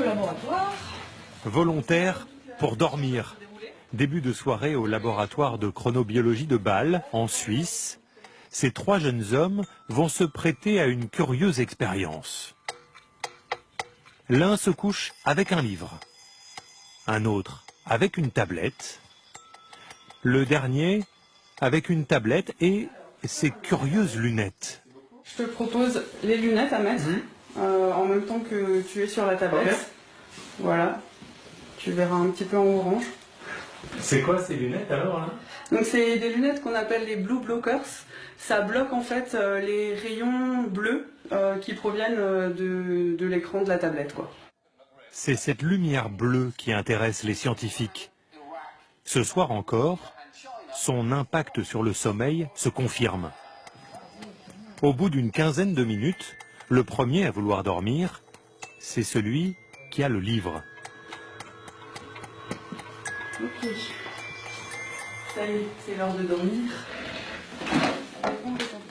le laboratoire. Volontaire pour dormir. Début de soirée au laboratoire de chronobiologie de Bâle, en Suisse. Ces trois jeunes hommes vont se prêter à une curieuse expérience. L'un se couche avec un livre, un autre avec une tablette, le dernier avec une tablette et ses curieuses lunettes. Je te propose les lunettes à mettre en même temps que tu es sur la tablette. Okay. Voilà, tu verras un petit peu en orange. C'est quoi ces lunettes alors là? Donc c'est des lunettes qu'on appelle les blue blockers. Ça bloque en fait les rayons bleus qui proviennent de l'écran de la tablette, quoi. C'est cette lumière bleue qui intéresse les scientifiques. Ce soir encore, son impact sur le sommeil se confirme. Au bout d'une quinzaine de minutes, le premier à vouloir dormir, c'est celui qui a le livre. Ok. Ça y est, c'est l'heure de dormir.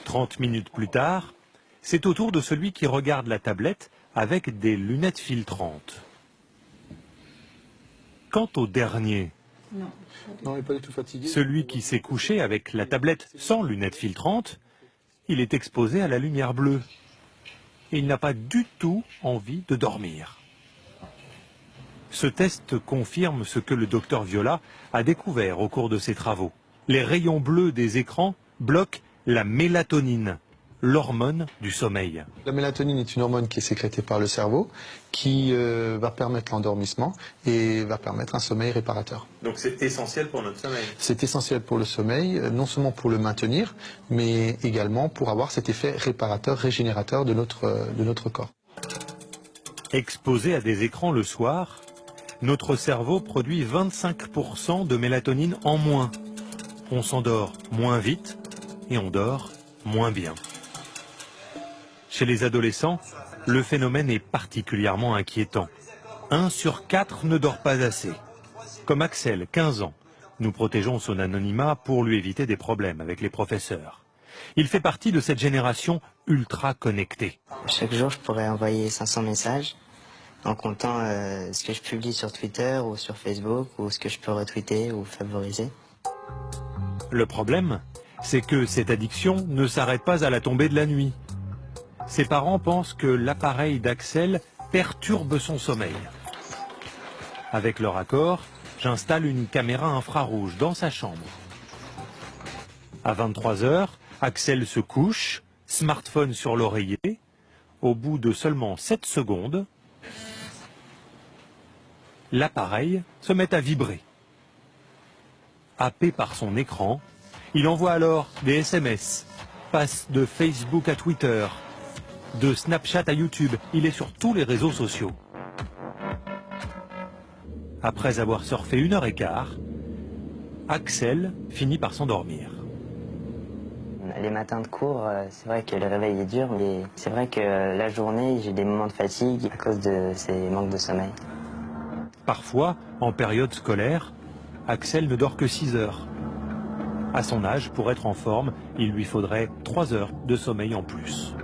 30 minutes plus tard, c'est au tour de celui qui regarde la tablette avec des lunettes filtrantes. Quant au dernier, non, il n'est pas du tout fatigué. Celui qui s'est couché avec la tablette sans lunettes filtrantes, il est exposé à la lumière bleue. Et il n'a pas du tout envie de dormir. Ce test confirme ce que le docteur Viola a découvert au cours de ses travaux. Les rayons bleus des écrans bloquent la mélatonine, l'hormone du sommeil. La mélatonine est une hormone qui est sécrétée par le cerveau, qui va permettre l'endormissement et va permettre un sommeil réparateur. Donc c'est essentiel pour notre sommeil? C'est essentiel pour le sommeil, non seulement pour le maintenir, mais également pour avoir cet effet réparateur, régénérateur de notre corps. Exposé à des écrans le soir, notre cerveau produit 25% de mélatonine en moins. On s'endort moins vite et on dort moins bien. Chez les adolescents, le phénomène est particulièrement inquiétant. 1 sur 4 ne dort pas assez. Comme Axel, 15 ans. Nous protégeons son anonymat pour lui éviter des problèmes avec les professeurs. Il fait partie de cette génération ultra connectée. Chaque jour, je pourrais envoyer 500 messages en comptant ce que je publie sur Twitter ou sur Facebook ou ce que je peux retweeter ou favoriser. Le problème, c'est que cette addiction ne s'arrête pas à la tombée de la nuit. Ses parents pensent que l'appareil d'Axel perturbe son sommeil. Avec leur accord, j'installe une caméra infrarouge dans sa chambre. À 23 h, Axel se couche, smartphone sur l'oreiller. Au bout de seulement 7 secondes, l'appareil se met à vibrer. Happé par son écran, il envoie alors des SMS, passe de Facebook à Twitter, de Snapchat à YouTube. Il est sur tous les réseaux sociaux. Après avoir surfé 1h15, Axel finit par s'endormir. Les matins de cours, c'est vrai que le réveil est dur, mais c'est vrai que la journée, j'ai des moments de fatigue à cause de ces manques de sommeil. Parfois, en période scolaire, Axel ne dort que 6 heures. À son âge, pour être en forme, il lui faudrait 3 heures de sommeil en plus.